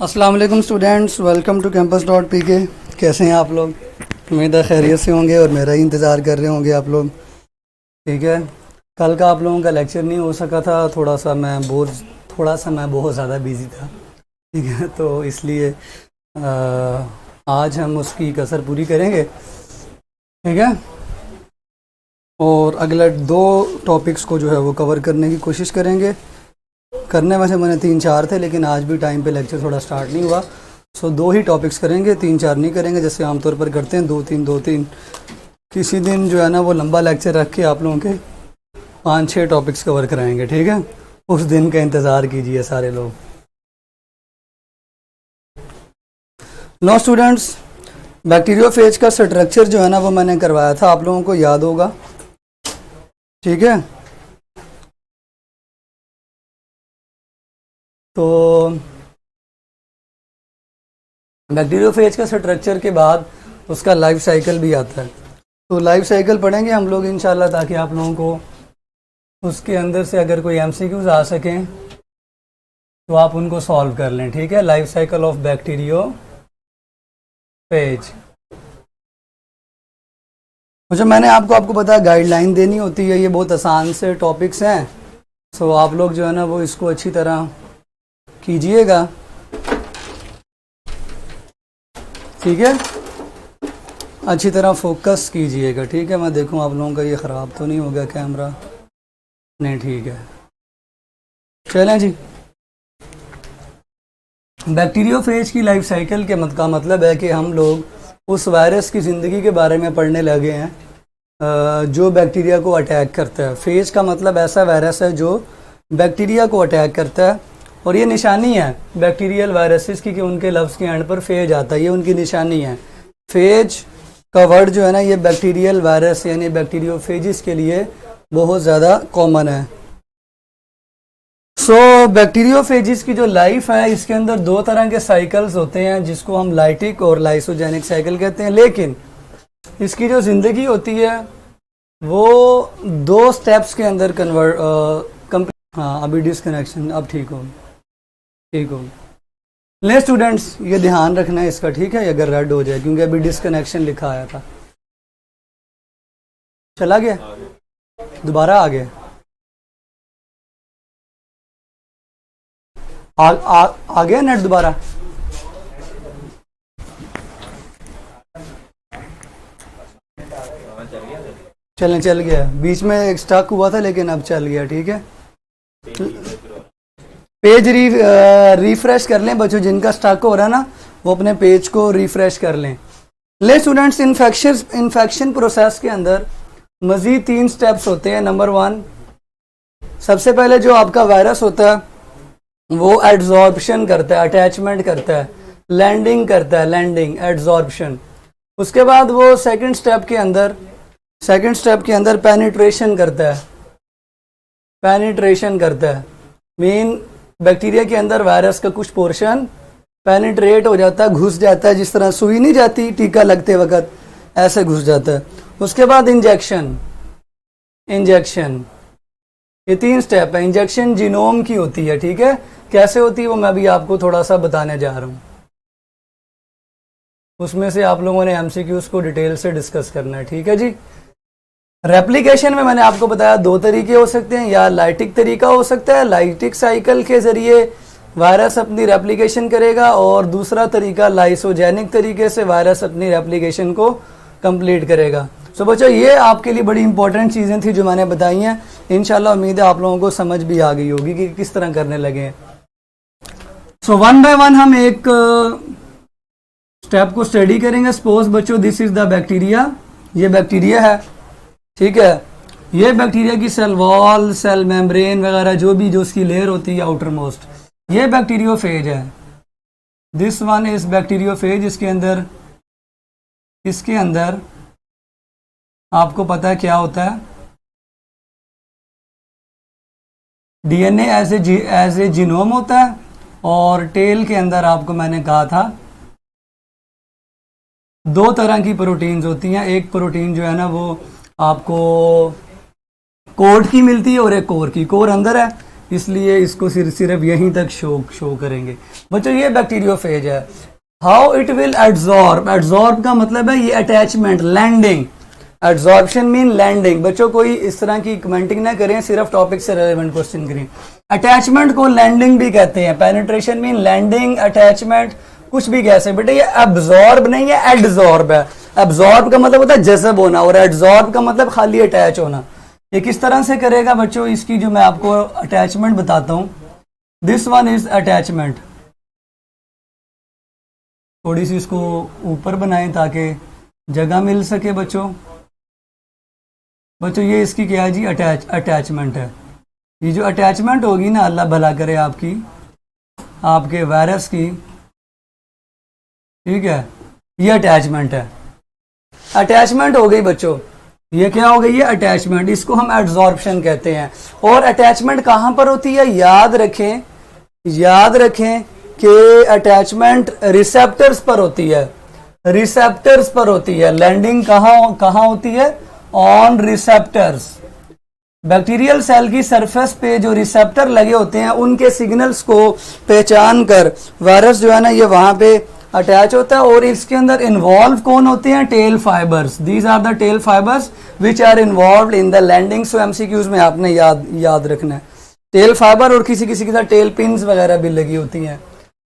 अस्सलाम वालेकुम students, welcome to campus dot P K. कैसे हैं आप लोग? उम्मीद है खैरियत से होंगे और मेरा ही इंतज़ार कर रहे होंगे आप लोग। ठीक है, कल का आप लोगों का लेक्चर नहीं हो सका था, थोड़ा सा मैं बहुत ज़्यादा बिज़ी था। ठीक है, तो इसलिए आज हम उसकी कसर पूरी करेंगे। ठीक है, और अगले 2 टॉपिक्स को जो है वो कवर करने की कोशिश करेंगे। करने में से मैंने 3-4 थे, लेकिन आज भी टाइम पे लेक्चर थोड़ा स्टार्ट नहीं हुआ। सो 2 ही टॉपिक्स करेंगे, 3-4 नहीं करेंगे जैसे आमतौर पर करते हैं। 2-3 किसी दिन जो है ना वो लंबा लेक्चर रख के आप लोगों के 5-6 टॉपिक्स कवर कराएंगे। ठीक है, उस दिन का इंतज़ार कीजिए सारे लोग। नो स्टूडेंट्स, बैक्टीरियोफेज का स्ट्रक्चर जो है ना वो मैंने करवाया था, आप लोगों को याद होगा। ठीक है, तो बैक्टीरियोफेज का स्ट्रक्चर के बाद उसका लाइफ साइकिल भी आता है। तो लाइफ साइकिल पढ़ेंगे हम लोग इंशाल्लाह, ताकि आप लोगों को उसके अंदर से अगर कोई एमसीक्यूज आ सकें तो आप उनको सॉल्व कर लें। ठीक है, लाइफ साइकिल ऑफ बैक्टीरियोफेज। अच्छा, मैंने आपको बताया गाइडलाइन देनी होती है, ये बहुत आसान से टॉपिक्स हैं। सो आप लोग जो है ना वो इसको अच्छी तरह कीजिएगा। ठीक है, अच्छी तरह फोकस कीजिएगा। ठीक है, मैं देखूं आप लोगों का ये ख़राब तो नहीं हो गया कैमरा? नहीं, ठीक है, चलें जी। बैक्टीरियोफेज की लाइफ साइकिल के का मतलब है कि हम लोग उस वायरस की ज़िंदगी के बारे में पढ़ने लगे हैं जो बैक्टीरिया को अटैक करता है। फेज का मतलब ऐसा वायरस है जो बैक्टीरिया को अटैक करता है, और ये निशानी है बैक्टीरियल वायरसेस की कि उनके लफ्ज़ के एंड पर फेज आता है, ये उनकी निशानी है। फेज का वर्ड जो है ना ये बैक्टीरियल वायरस यानी बैक्टीरियोफेजिस के लिए बहुत ज़्यादा कॉमन है। सो बैक्टीरियोफेजिस की जो लाइफ है इसके अंदर 2 तरह के साइकिल्स होते हैं, जिसको हम लाइटिक और लाइसोजेनिक साइकिल कहते हैं। लेकिन इसकी जो ज़िंदगी होती है वो 2 स्टेप्स के अंदर हाँ, अभी डिसकनेक्शन अब ठीक हो ले स्टूडेंट्स, ये ध्यान रखना है इसका। ठीक है, अगर रेड हो जाए, क्योंकि अभी डिसकनेक्शन लिखा आया था। चला गया, दोबारा आ गया। आ गया नेट दोबारा? चल गया, बीच में एक स्टक हुआ था लेकिन अब चल गया। ठीक है, पेज रिफ्रेश कर लें बच्चों, जिनका स्टक हो रहा है ना वो अपने पेज को रिफ्रेश कर लें। ले स्टूडेंट्स, इन्फेक्शन प्रोसेस के अंदर मज़ीद 3 स्टेप्स होते हैं। नंबर 1, सबसे पहले जो आपका वायरस होता है वो एड्जॉर्प्शन करता है, अटैचमेंट करता है, लैंडिंग करता है, लैंडिंग एड्जॉर्प्शन। उसके बाद वो सेकंड स्टेप के अंदर पेनिट्रेशन करता है। मीन बैक्टीरिया के अंदर वायरस का कुछ पोर्शन पेनिट्रेट हो जाता है, घुस जाता है, जिस तरह सुई नहीं जाती टीका लगते वक्त, ऐसे घुस जाता है। उसके बाद इंजेक्शन, ये 3 स्टेप है। इंजेक्शन जीनोम की होती है। ठीक है, कैसे होती है वो मैं भी आपको थोड़ा सा बताने जा रहा हूँ। उसमें से आप लोगों ने एमसीक्यूज को डिटेल से डिस्कस करना है। ठीक है जी। रेप्लिकेशन में मैंने आपको बताया 2 तरीके हो सकते हैं, या लाइटिक तरीका हो सकता है, लाइटिक साइकिल के ज़रिए वायरस अपनी रेप्लिकेशन करेगा, और दूसरा तरीका लाइसोजेनिक तरीके से वायरस अपनी रेप्लिकेशन को कंप्लीट करेगा। सो बच्चों, ये आपके लिए बड़ी इंपॉर्टेंट चीज़ें थी जो मैंने बताई हैं। इंशाल्लाह उम्मीद है आप लोगों को समझ भी आ गई होगी कि किस तरह करने लगे हैं। सो 1 बाय 1 हम एक स्टेप को स्टडी करेंगे। सपोज बच्चों, दिस इज द बैक्टीरिया, ये बैक्टीरिया है। ठीक है, ये बैक्टीरिया की सेल वॉल, सेल मेम्ब्रेन वगैरह जो उसकी लेयर होती है आउटर मोस्ट, ये बैक्टीरियोफेज है। This one is bacteriophage. इसके अंदर आपको पता है क्या होता है? डीएनए एज ए जीनोम होता है, और टेल के अंदर आपको मैंने कहा था 2 तरह की प्रोटीन्स होती हैं। एक प्रोटीन जो है ना वो आपको कोड की मिलती है और एक कोर की। कोर अंदर है, इसलिए इसको सिर्फ यहीं तक शो करेंगे। बच्चों ये बैक्टीरियोफेज है। How it will adsorb, adsorb का मतलब है ये attachment, landing. Adsorption mean landing. बच्चों कोई इस तरह की कमेंटिंग ना करें, सिर्फ टॉपिक से रेलेवेंट क्वेश्चन करें। अटैचमेंट को लैंडिंग भी कहते हैं। पेनिट्रेशन मीन लैंडिंग, अटैचमेंट, कुछ भी कह सकते बेटा। ये एब्जॉर्ब नहीं है, एडजॉर्ब है। एब्जॉर्ब का मतलब होता है जज़ब होना, और एडजॉर्ब का मतलब खाली अटैच होना। ये किस तरह से करेगा बच्चों, इसकी जो मैं आपको अटैचमेंट बताता हूं। This one is attachment. थोड़ी सी इसको ऊपर बनाएं ताकि जगह मिल सके बच्चों। बच्चों ये इसकी क्या है जी, अटैचमेंट है। ये जो अटैचमेंट होगी ना, अल्लाह भला करे आपकी, आपके वायरस की, ठीक है, ये अटैचमेंट है। अटैचमेंट हो गई बच्चों, ये क्या हो गई, ये अटैचमेंट। इसको हम एड्सॉर्प्शन कहते हैं। और अटैचमेंट कहां पर होती है, याद रखें, याद रखें कि अटैचमेंट रिसेप्टर्स पर होती है, रिसेप्टर्स पर होती है। लैंडिंग कहां होती है, ऑन रिसेप्टर्स। बैक्टीरियल सेल की सरफेस पे जो रिसेप्टर लगे होते हैं, उनके सिग्नल्स को पहचान कर वायरस जो है ना, ये वहां पे अटैच होता है। और इसके अंदर इन्वॉल्व कौन होते हैं, tail fibres. These are the tail fibres which are involve in the landing. So MCQs में आपने याद रखना है टेल फाइबर, और किसी किसी के साथ टेल पिन्स वगैरह भी लगी होती हैं।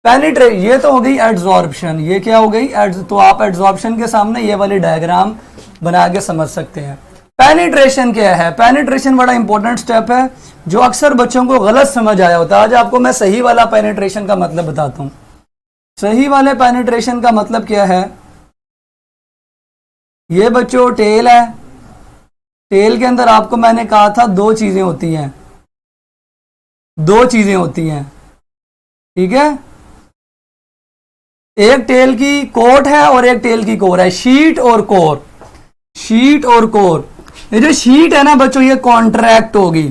पेनिट्रेट, ये तो हो गई एड्सॉर्प्शन। ये क्या हो गई, तो आप एड्सॉर्प्शन के सामने ये वाली डायग्राम बना के समझ सकते हैं। पेनिट्रेशन क्या है, पेनिट्रेशन बड़ा इंपॉर्टेंट स्टेप है जो अक्सर बच्चों को गलत समझ आया होता है। आज आपको मैं सही वाला पेनिट्रेशन का मतलब बताता हूं। सही वाले पेनिट्रेशन का मतलब क्या है, ये बच्चों टेल है। टेल के अंदर आपको मैंने कहा था दो चीजें होती हैं, दो चीजें होती हैं, ठीक है। एक टेल की कोट है और एक टेल की कोर है, शीट और कोर, शीट और कोर। ये जो शीट है ना बच्चों, ये कॉन्ट्रैक्ट होगी।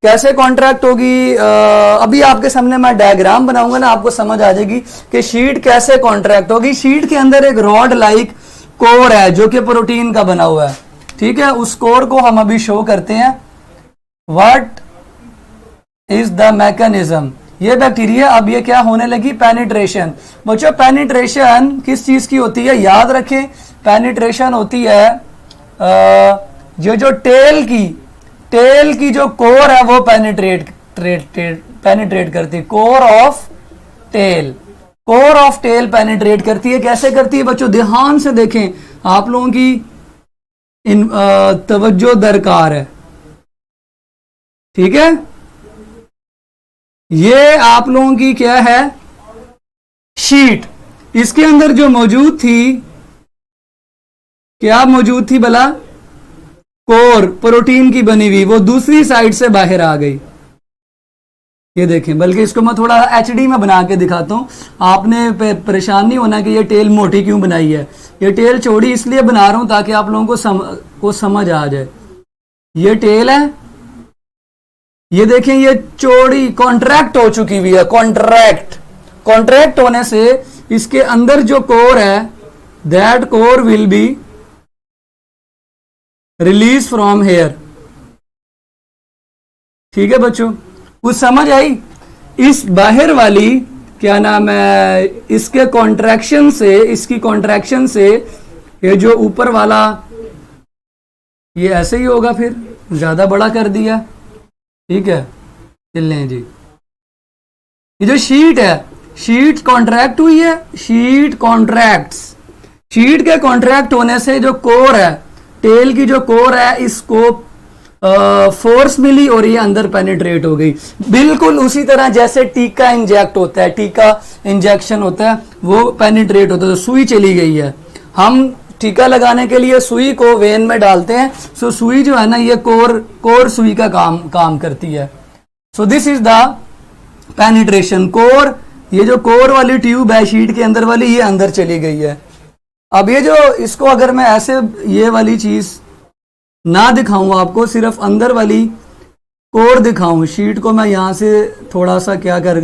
कैसे कॉन्ट्रैक्ट होगी, अभी आपके सामने मैं डायग्राम बनाऊंगा ना, आपको समझ आ जाएगी कि शीट कैसे कॉन्ट्रैक्ट होगी। शीट के अंदर एक रॉड लाइक कोर है जो कि प्रोटीन का बना हुआ है, ठीक है। उस कोर को हम अभी शो करते हैं। व्हाट इज द मैकेनिज्म, ये बैक्टीरिया, अब ये क्या होने लगी, पेनिट्रेशन। बच्चों पेनिट्रेशन किस चीज की होती है, याद रखें, पेनिट्रेशन होती है जो टेल की जो कोर है वो पेनिट्रेट करती है। Core of tail, core of tail penetrate करती है। कैसे करती है बच्चों, ध्यान से देखें, आप लोगों की तवज्जो दरकार है, ठीक है। ये आप लोगों की क्या है, शीट। इसके अंदर जो मौजूद थी, क्या मौजूद थी भला, कोर प्रोटीन की बनी हुई, वो दूसरी साइड से बाहर आ गई। ये देखें, बल्कि इसको मैं थोड़ा एचडी में बना के दिखाता हूं, आपने परेशान नहीं होना कि ये टेल मोटी क्यों बनाई है। ये टेल चौड़ी इसलिए बना रहा हूं ताकि आप लोगों को समझ आ जाए। ये टेल है, ये देखें, ये चौड़ी कॉन्ट्रैक्ट हो चुकी हुई है। कॉन्ट्रैक्ट होने से इसके अंदर जो कोर है, that core will be release from here, ठीक है बच्चों, कुछ समझ आई। इस बाहर वाली क्या नाम है, इसके कॉन्ट्रैक्शन से, इसकी कॉन्ट्रैक्शन से ये जो ऊपर वाला, ये ऐसे ही होगा, फिर ज्यादा बड़ा कर दिया, ठीक है। चलें जी, ये जो शीट है, शीट कॉन्ट्रैक्ट हुई है, शीट कॉन्ट्रैक्ट्स। शीट के कॉन्ट्रैक्ट होने से जो कोर है, टेल की जो कोर है, इसको फोर्स मिली और ये अंदर पेनिट्रेट हो गई। बिल्कुल उसी तरह जैसे टीका इंजेक्ट होता है, टीका इंजेक्शन होता है, वो पेनिट्रेट होता है। तो सुई चली गई है, हम टीका लगाने के लिए सुई को वेन में डालते हैं। सो सुई जो है ना, ये कोर सुई का काम करती है। So this is the penetration. Core, ये जो कोर वाली ट्यूब है शीट के अंदर वाली, ये अंदर चली गई है। अब ये जो, इसको अगर मैं ऐसे ये वाली चीज ना दिखाऊं आपको, सिर्फ अंदर वाली कोर दिखाऊं, शीट को मैं यहां से थोड़ा सा क्या कर,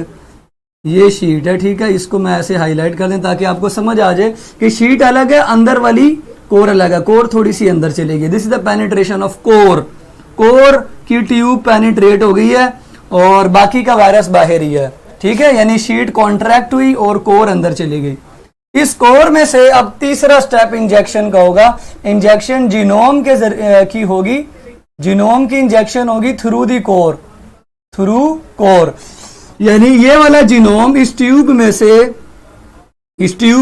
ये शीट है, ठीक है, इसको मैं ऐसे हाईलाइट कर दें ताकि आपको समझ आ जाए कि शीट अलग है, अंदर वाली कोर अलग है। कोर थोड़ी सी अंदर चली गई। This is the penetration of core. Core की ट्यूब पेनिट्रेट हो गई है और बाकी का वायरस बाहर ही है, ठीक है। यानी शीट कॉन्ट्रैक्ट हुई और कोर अंदर चली गई। इस कोर में से अब तीसरा स्टेप इंजेक्शन का होगा। इंजेक्शन जीनोम के की होगी, जीनोम की इंजेक्शन होगी through the core, through core. यानी ये वाला जीनोम इस ट्यूब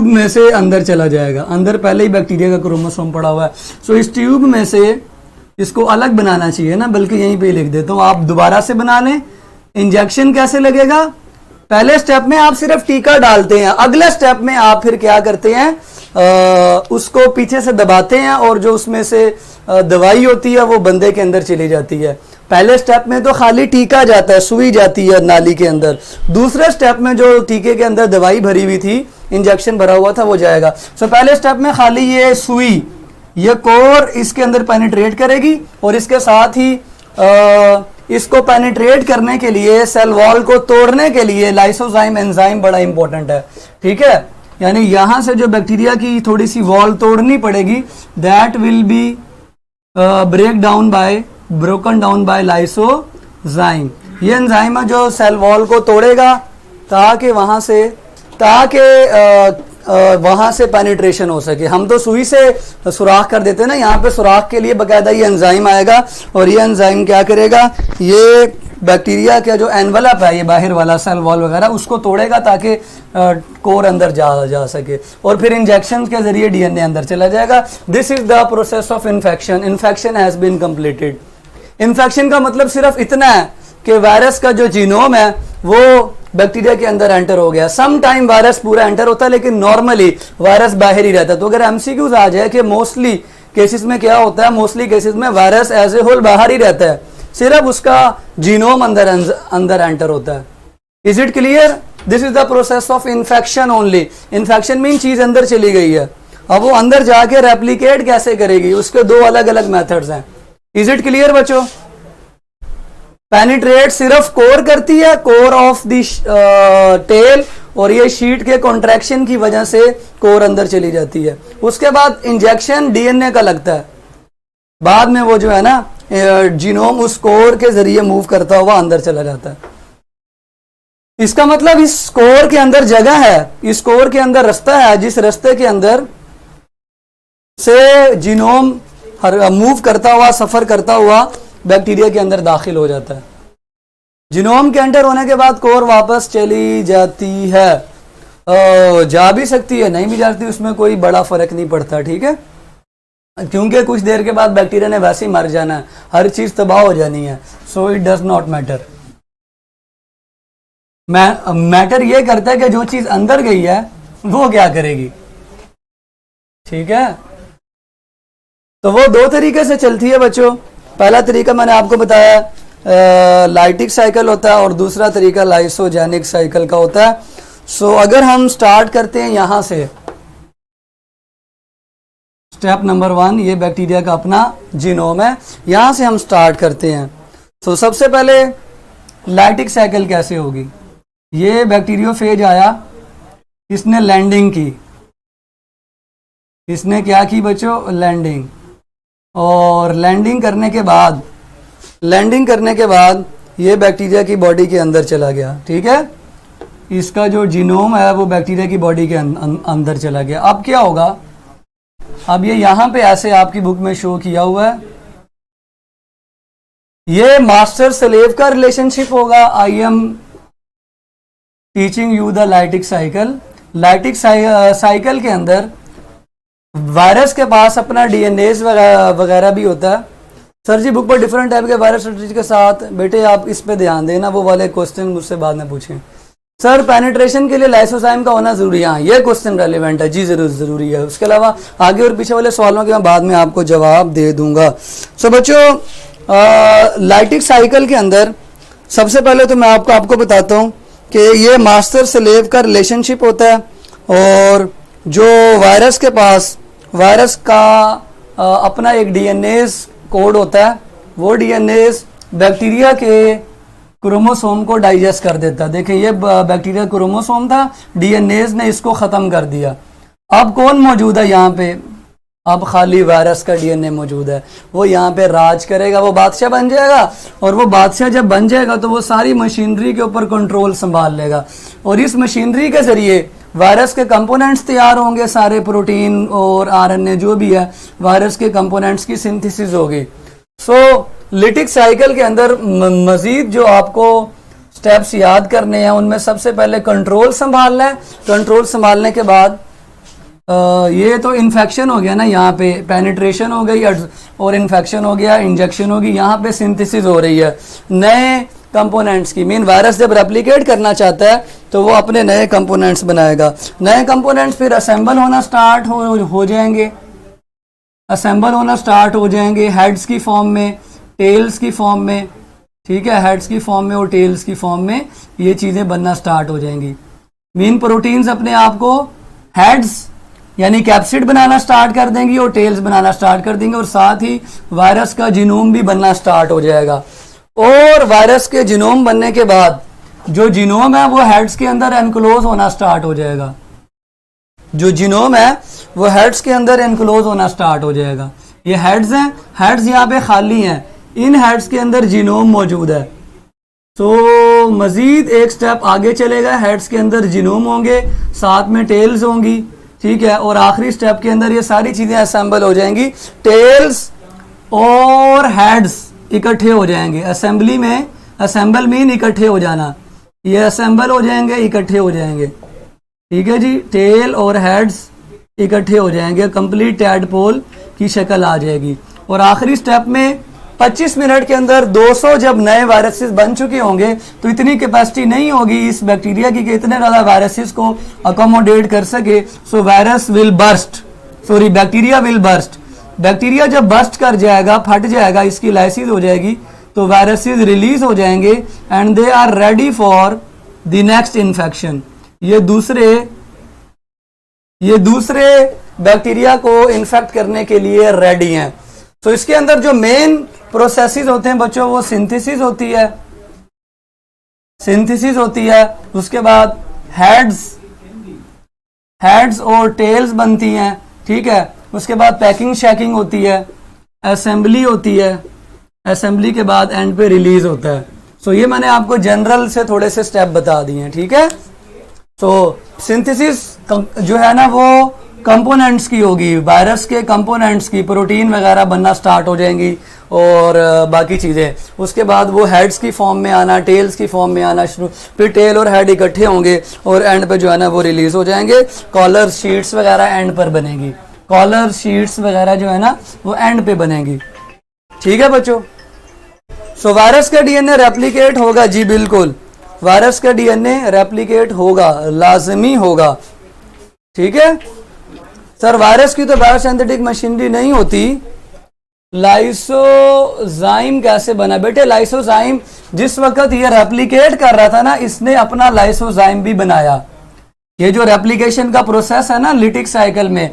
में से अंदर चला जाएगा। अंदर पहले ही बैक्टीरिया का क्रोमोसोम पड़ा हुआ है, सो इस ट्यूब में से इसको अलग बनाना चाहिए ना, बल्कि यहीं पे लिख देता हूं, आप दोबारा से बना लें। इंजेक्शन कैसे लगेगा? पहले स्टेप में आप सिर्फ टीका डालते हैं, अगले स्टेप में आप फिर क्या करते हैं, उसको पीछे से दबाते हैं और जो उसमें से दवाई होती है वो बंदे के अंदर चली जाती है। पहले स्टेप में तो खाली टीका जाता है, सुई जाती है नाली के अंदर। दूसरे स्टेप में जो टीके के अंदर दवाई भरी हुई थी, इंजेक्शन भरा हुआ था, वो जाएगा। सो पहले स्टेप में खाली ये सुई, ये कोर इसके अंदर पेनिट्रेट करेगी और इसके साथ ही इसको पेनिट्रेट करने के लिए, सेल वॉल को तोड़ने के लिए लाइसोजाइम एंजाइम बड़ा इंपॉर्टेंट है, ठीक है। यानी यहां से जो बैक्टीरिया की थोड़ी सी वॉल तोड़नी पड़ेगी, that will be broken down by lysozyme. ये एंजाइम है जो सेल वॉल को तोड़ेगा ताकि वहां से पेनिट्रेशन हो सके। हम तो सुई से सुराख कर देते हैं ना, यहाँ पे सुराख के लिए बकायदा ये एंजाइम आएगा और ये एंजाइम क्या करेगा, ये बैक्टीरिया का जो एनवलप है, ये बाहर वाला सेल वॉल वगैरह, उसको तोड़ेगा ताकि कोर अंदर जा सके और फिर इंजेक्शन के जरिए डीएनए अंदर चला जाएगा। This is the process of infection. Infection has been completed. Infection का मतलब सिर्फ इतना है कि वायरस का जो जीनोम है वो बैक्टीरिया के अंदर एंटर हो गया। सम टाइम वायरस पूरा एंटर होता है, लेकिन नॉर्मली वायरस बाहर ही रहता है। तो अगर एमसीक्यूज आ जाए कि मोस्टली केसेस में क्या होता है, मोस्टली केसेस में वायरस एज ए होल बाहर ही रहता है, सिर्फ उसका जीनोम अंदर एंटर होता है। Is it clear? This is the process of infection only. Infection mean चीज अंदर चली गई है, अब वो अंदर जाके रेप्लिकेट कैसे करेगी, उसके दो अलग अलग मेथड्स हैं। इज इट क्लियर बच्चों? पेनिट्रेट सिर्फ कोर करती है, कोर ऑफ द टेल, और ये शीट के कॉन्ट्रैक्शन की वजह से कोर अंदर चली जाती है। उसके बाद इंजेक्शन डीएनए का लगता है, बाद में वो जो है ना जीनोम उस कोर के जरिए मूव करता हुआ अंदर चला जाता है। इसका मतलब इस कोर के अंदर जगह है, इस कोर के अंदर रास्ता है, जिस रास्ते के अंदर से जीनोम मूव करता हुआ, सफर करता हुआ बैक्टीरिया के अंदर दाखिल हो जाता है। जीनोम के एंटर होने के बाद कोर वापस चली जाती है, जा भी सकती है, नहीं भी जाती, उसमें कोई बड़ा फर्क नहीं पड़ता, ठीक है, क्योंकि कुछ देर के बाद बैक्टीरिया ने वैसे ही मर जाना है, हर चीज तबाह हो जानी है। So it does not matter. Matter ये करता है कि जो चीज अंदर गई है वो क्या करेगी, ठीक है। तो वो दो तरीके से चलती है बच्चों। पहला तरीका मैंने आपको बताया लाइटिक साइकिल होता है और दूसरा तरीका लाइसोजेनिक साइकिल का होता है। सो अगर हम स्टार्ट करते हैं यहां से, स्टेप नंबर 1, ये बैक्टीरिया का अपना जीनोम है, यहां से हम स्टार्ट करते हैं। तो सबसे पहले लाइटिक साइकिल कैसे होगी, ये बैक्टीरियोफेज आया, इसने लैंडिंग की, इसने क्या की बच्चों, लैंडिंग, और लैंडिंग करने के बाद ये बैक्टीरिया की बॉडी के अंदर चला गया, ठीक है। इसका जो जीनोम है वो बैक्टीरिया की बॉडी के अंदर चला गया। अब क्या होगा, अब ये यहां पे ऐसे आपकी बुक में शो किया हुआ है, ये मास्टर स्लेव का रिलेशनशिप होगा। I am teaching you the lytic cycle. Lytic cycle के अंदर वायरस के पास अपना डीएनए वगैरह भी होता है। सर जी बुक पर डिफरेंट टाइप के वायरस के साथ, बेटे आप इस पे ध्यान देना, वो वाले क्वेश्चन मुझसे बाद में पूछें। सर पेनिट्रेशन के लिए लाइसोजाइम का होना जरूरी है, हाँ ये क्वेश्चन रेलिवेंट है जी, जरूरी है। उसके अलावा आगे और पीछे वाले सवालों के मैं बाद में आपको जवाब दे दूंगा। सो बच्चों लाइटिक साइकिल के अंदर सबसे पहले तो मैं आपको बताता हूँ कि ये मास्टर स्लेव का रिलेशनशिप होता है, और जो वायरस के पास वायरस का अपना एक डीएनए कोड होता है, वो डीएनए बैक्टीरिया के क्रोमोसोम को डाइजेस्ट कर देता है। देखिए ये बैक्टीरिया क्रोमोसोम था, डीएनए ने इसको खत्म कर दिया। अब कौन मौजूद है यहाँ पे, अब खाली वायरस का डीएनए मौजूद है, वो यहाँ पे राज करेगा, वो बादशाह बन जाएगा। और वो बादशाह जब बन जाएगा तो वो सारी मशीनरी के ऊपर कंट्रोल संभाल लेगा, और इस मशीनरी के ज़रिए वायरस के कंपोनेंट्स तैयार होंगे, सारे प्रोटीन और आरएनए जो भी है वायरस के कंपोनेंट्स की सिंथेसिस होगी। सो लिटिक साइकिल के अंदर मज़ीद जो आपको स्टेप्स याद करने हैं, उनमें सबसे पहले कंट्रोल संभालना है। कंट्रोल संभालने के बाद ये तो इन्फेक्शन हो गया ना, यहाँ पे पेनिट्रेशन हो गई और इन्फेक्शन हो गया, इंजेक्शन होगी, यहाँ पे सिंथेसिस हो रही है नए कंपोनेंट्स की। मीन वायरस जब रेप्लिकेट करना चाहता है तो वो अपने नए कंपोनेंट्स बनाएगा। नए कंपोनेंट्स फिर असेंबल होना स्टार्ट हो जाएंगे, असेंबल होना स्टार्ट हो जाएंगे हेड्स की फॉर्म में, टेल्स की फॉर्म में, ठीक है, हेड्स की फॉर्म में और टेल्स की फॉर्म में ये चीज़ें बनना स्टार्ट हो जाएंगी। मीन प्रोटीन्स अपने आप को हेड्स यानी कैप्सिड बनाना स्टार्ट कर देंगी और टेल्स बनाना स्टार्ट कर देंगे, और साथ ही वायरस का जीनोम भी बनना स्टार्ट हो जाएगा। और वायरस के जीनोम बनने के बाद जो जीनोम है वो हेड्स के अंदर एनक्लोज होना स्टार्ट हो जाएगा। जो जीनोम है वो हेड्स के अंदर एनक्लोज होना स्टार्ट हो जाएगा। ये हेड्स हैं, हेड्स यहाँ पे खाली हैं, इन हेड्स के अंदर जीनोम मौजूद है। तो मजीद एक स्टेप आगे चलेगा, हेड्स के अंदर जीनोम होंगे, साथ में टेल्स होंगी, ठीक है, और आखिरी स्टेप के अंदर ये सारी चीजें असेंबल हो जाएंगी। टेल्स और हेड्स इकट्ठे हो जाएंगे असेंबली में। असेंबल मीन इकट्ठे हो जाना, ये असेंबल हो जाएंगे, इकट्ठे हो जाएंगे, ठीक है जी। टेल और हेड्स इकट्ठे हो जाएंगे, कंप्लीट टैडपोल की शक्ल आ जाएगी। और आखिरी स्टेप में 25 मिनट के अंदर 200 जब नए वायरसेस बन चुके होंगे तो इतनी कैपेसिटी नहीं होगी इस बैक्टीरिया की कि इतने ज़्यादा वायरसेस को अकोमोडेट कर सके। सो virus will burst, sorry bacteria will burst. Bacteria जब बर्स्ट कर जाएगा, फट जाएगा, इसकी लाइसिस हो जाएगी, तो वायरसेस रिलीज हो जाएंगे and they are ready for the next infection. ये दूसरे बैक्टीरिया को इन्फेक्ट करने के लिए रेडी हैं। तो इसके अंदर जो मेन प्रोसेसेस होते हैं बच्चों, वो सिंथेसिस होती है, उसके बाद हेड्स और टेल्स बनती हैं, ठीक है, उसके बाद पैकिंग शैकिंग होती है, असेंबली होती है, असेंबली के बाद एंड पे रिलीज होता है। सो ये मैंने आपको जनरल से थोड़े से स्टेप बता दिए हैं, ठीक है। तो सिंथेसिस जो है ना वो कंपोनेंट्स की होगी, वायरस के कंपोनेंट्स की, प्रोटीन वगैरह बनना स्टार्ट हो जाएंगी और बाकी चीज़ें। उसके बाद वो हेड्स की फॉर्म में आना, टेल्स की फॉर्म में आना शुरू, फिर टेल और हेड इकट्ठे होंगे और एंड पे जो है ना वो रिलीज हो जाएंगे। कॉलर शीट्स वगैरह एंड पर बनेगी, कॉलर शीट्स वगैरह जो है ना वो एंड पे बनेगी, ठीक है बच्चों। सो वायरस का डीएनए रेप्लिकेट होगा, जी बिल्कुल, वायरस का डीएनए रेप्लिकेट होगा, लाजमी होगा, ठीक है सर। वायरस की तो बायोसिंथेटिक मशीनरी नहीं होती, लाइसोजाइम कैसे बना बेटे? लाइसोजाइम जिस वक्त ये रेप्लिकेट कर रहा था ना, इसने अपना लाइसोजाइम भी बनाया। ये जो रेप्लिकेशन का प्रोसेस है ना लिटिक साइकिल में,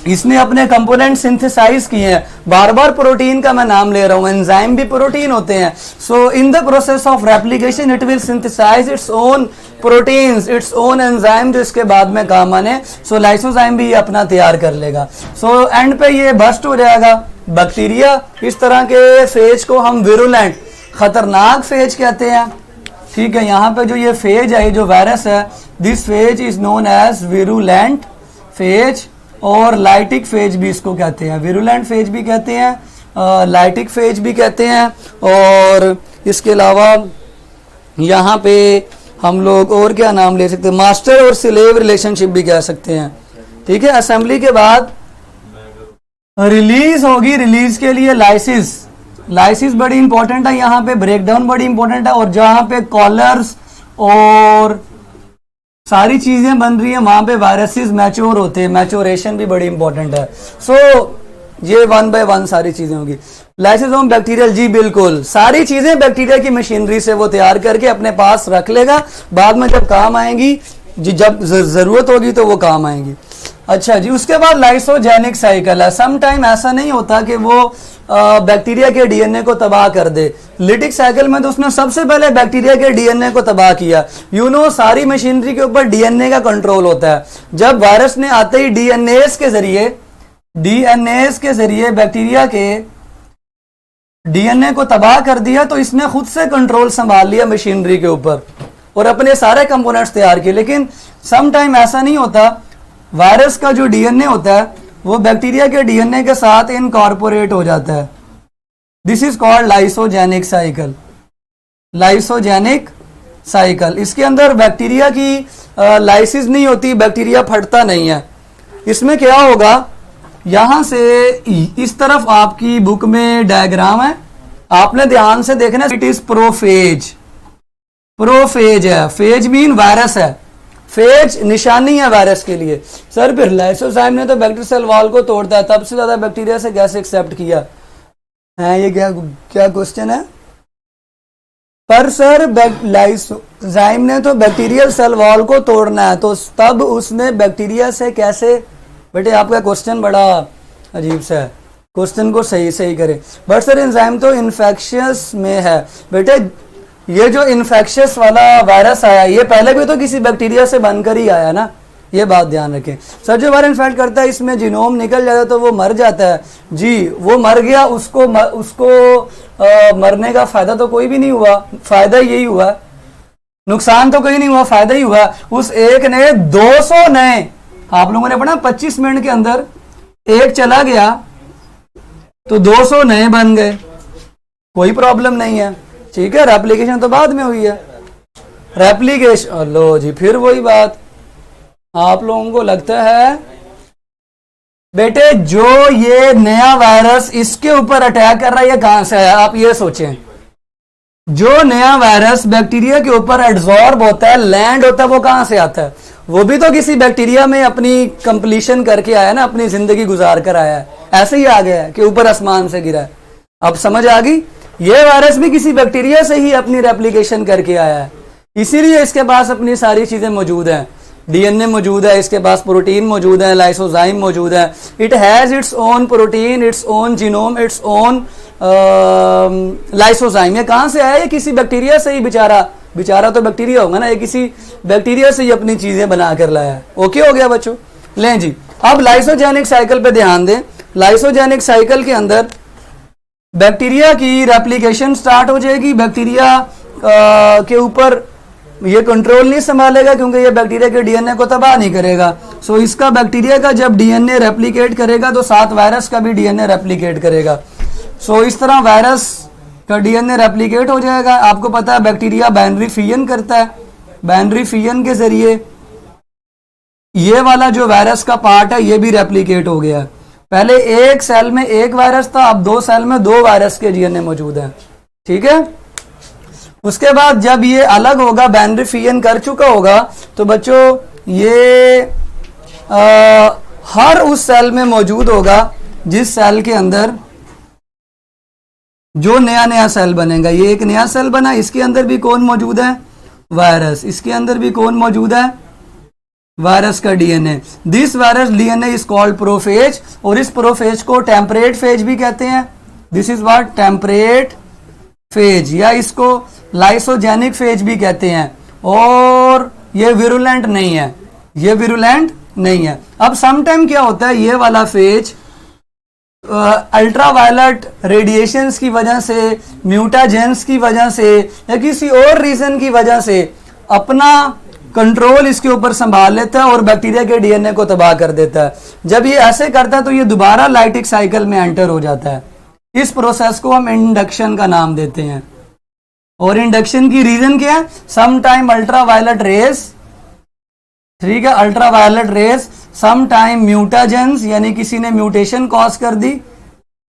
इसने अपने कंपोनेंट सिंथेसाइज किए हैं। बार बार प्रोटीन का मैं नाम ले रहा हूं, एंजाइम भी प्रोटीन होते हैं। So in the process of replication it will synthesise its own proteins, its own enzyme, जो इसके बाद में काम आने। सो लाइसोजाइम भी ये अपना तैयार कर लेगा। सो एंड पे ये बस्ट हो जाएगा। बैक्टीरिया इस तरह के फेज को हम विरुलेंट, खतरनाक फेज कहते हैं, ठीक है। यहाँ पे जो ये फेज है, जो वायरस है, this phage is known as virulent phage, और लाइटिक फेज भी इसको कहते हैं। विरुलेंट फेज भी कहते हैं, लाइटिक फेज भी कहते हैं। और इसके अलावा यहाँ पे हम लोग और क्या नाम ले सकते हैं, मास्टर और स्लेव रिलेशनशिप भी कह सकते हैं, ठीक है। असेंबली के बाद रिलीज होगी, रिलीज के लिए लाइसिस बड़ी इंपॉर्टेंट है, यहाँ पे ब्रेकडाउन बड़ी इंपॉर्टेंट है। और जहाँ पे कॉलर्स और सारी चीजें बन रही हैं वहां पे वायरसेस मैच्योर होते हैं, मैच्योरेशन भी बड़ी इंपॉर्टेंट है। सो ये 1 बाय 1 सारी चीजें होगी। लाइसोसोम बैक्टीरियल, जी बिल्कुल, सारी चीजें बैक्टीरिया की मशीनरी से वो तैयार करके अपने पास रख लेगा, बाद में जब काम आएंगी, जब जरूरत होगी तो वो काम आएंगी। अच्छा जी, उसके बाद लाइसोजेनिक साइकिल है। सम टाइम ऐसा नहीं होता कि वो बैक्टीरिया के डीएनए को तबाह कर दे। लिटिक साइकिल में तो उसने सबसे पहले बैक्टीरिया के डीएनए को तबाह किया। सारी मशीनरी के ऊपर डीएनए का कंट्रोल होता है। जब वायरस ने आते ही डीएनए के जरिए डीएनए के जरिए बैक्टीरिया के डीएनए को तबाह कर दिया, तो इसने खुद से कंट्रोल संभाल लिया मशीनरी के ऊपर और अपने सारे कंपोनेंट्स तैयार किए। लेकिन सम टाइम ऐसा नहीं होता, वायरस का जो डीएनए होता है वो बैक्टीरिया के डीएनए के साथ इनकॉर्पोरेट हो जाता है। This is called lysogenic cycle. Lysogenic cycle, इसके अंदर बैक्टीरिया की लाइसिस नहीं होती, बैक्टीरिया फटता नहीं है। इसमें क्या होगा, यहां से इस तरफ आपकी बुक में डायग्राम है, आपने ध्यान से देखना, इट इज प्रोफेज। प्रोफेज है, फेज मीन वायरस है, फेज निशानी है वायरस के लिए। सर फिर लाइसोजाइम ने तो बैक्टीरियल सेल वॉल को तोड़ता है, तब से ज्यादा बैक्टीरिया से कैसे एक्सेप्ट किया है, ये क्या क्वेश्चन है। पर सर लाइसोजाइम ने तो बैक्टीरियल सेल वॉल को तोड़ना है, तो तब उसने बैक्टीरिया से कैसे। बेटे आपका क्वेश्चन बड़ा अजीब सा है, क्वेश्चन को सही करें। बट सर एंजाइम तो इन्फेक्शियस में है। बेटे ये जो इन्फेक्शियस वाला वायरस आया, ये पहले भी तो किसी बैक्टीरिया से बनकर ही आया ना, ये बात ध्यान रखें। सर जो वायरस इन्फेक्ट करता है इसमें जीनोम निकल जाता है तो वो मर जाता है। जी वो मर गया, उसको मरने का फायदा तो कोई भी नहीं हुआ, फायदा यही हुआ, नुकसान तो कोई नहीं हुआ, फायदा ही हुआ। उस एक ने 200 नए, आप लोगों ने पढ़ा 25 मिनट के अंदर एक चला गया तो 200 नए बन गए, कोई प्रॉब्लम नहीं है, ठीक है। रेप्लिकेशन तो बाद में हुई है, रेप्लिकेशन। लो जी फिर वही बात, आप लोगों को लगता है बेटे जो ये नया वायरस इसके ऊपर अटैक कर रहा है ये कहां से आया, आप ये सोचें। जो नया वायरस बैक्टीरिया के ऊपर एब्जॉर्ब होता है, लैंड होता है, वो कहां से आता है, वो भी तो किसी बैक्टीरिया में अपनी कंप्लीशन करके आया ना, अपनी जिंदगी गुजार कर आया है, ऐसे ही आ गया है कि ऊपर आसमान से गिरा है। अब समझ आ गई, ये वायरस भी किसी बैक्टीरिया से ही अपनी रेप्लिकेशन करके आया है, इसीलिए इसके पास अपनी सारी चीजें मौजूद हैं, डीएनए मौजूद है, इसके पास प्रोटीन मौजूद है, लाइसोजाइम मौजूद है। It has its own protein, its own genome, its own lysozyme. ये कहां से आया, ये किसी बैक्टीरिया से ही, बेचारा तो बैक्टीरिया होगा ना, ये किसी बैक्टीरिया से ही अपनी चीजें बना कर लाया है। ओके हो गया बच्चों। लें जी, अब लाइसोजेनिक साइकिल पे ध्यान दें। लाइसोजेनिक साइकिल के अंदर बैक्टीरिया की रेप्लिकेशन स्टार्ट हो जाएगी, बैक्टीरिया के ऊपर ये कंट्रोल नहीं संभालेगा क्योंकि ये बैक्टीरिया के डीएनए को तबाह नहीं करेगा। सो इसका बैक्टीरिया का जब डीएनए रेप्लिकेट करेगा तो साथ वायरस का भी डीएनए रेप्लिकेट करेगा। सो इस तरह वायरस का डीएनए रेप्लिकेट हो जाएगा। आपको पता है बैक्टीरिया बाइनरी फिजन करता है, बाइनरी फिजन के जरिए ये वाला जो वायरस का पार्ट है ये भी रेप्लिकेट हो गया। पहले एक सेल में एक वायरस था, अब 2 सेल में 2 वायरस के डीएनए मौजूद हैं, ठीक है। उसके बाद जब ये अलग होगा, बाइनरी फिजन कर चुका होगा, तो बच्चों ये हर उस सेल में मौजूद होगा जिस सेल के अंदर जो नया सेल बनेगा। ये एक नया सेल बना, इसके अंदर भी कौन मौजूद है, वायरस, इसके अंदर भी कौन मौजूद है, वायरस का DNA. This virus DNA is called prophase, और इस प्रोफेज को टेम्परेट फेज भी कहते हैं। This is what, temperate phase, या इसको लाइसोजेनिक फेज भी कहते हैं। और ये विरुलेंट नहीं है, ये विरुलेंट नहीं है। अब समटाइम क्या होता है, ये वाला फेज अल्ट्रावायलेट रेडिएशंस की वजह से, म्यूटाजेंस की वजह से, या किसी और रीजन की वजह से अपना कंट्रोल इसके ऊपर संभाल लेता है और बैक्टीरिया के डीएनए को तबाह कर देता है। जब ये ऐसे करता है तो ये दोबारा लाइटिक साइकिल में एंटर हो जाता है। इस प्रोसेस को हम इंडक्शन का नाम देते हैं। और इंडक्शन की रीजन क्या है, सम टाइम अल्ट्रावायलेट रेस, ठीक है, ultraviolet rays, some time mutagens, यानी किसी ने म्यूटेशन कॉज कर दी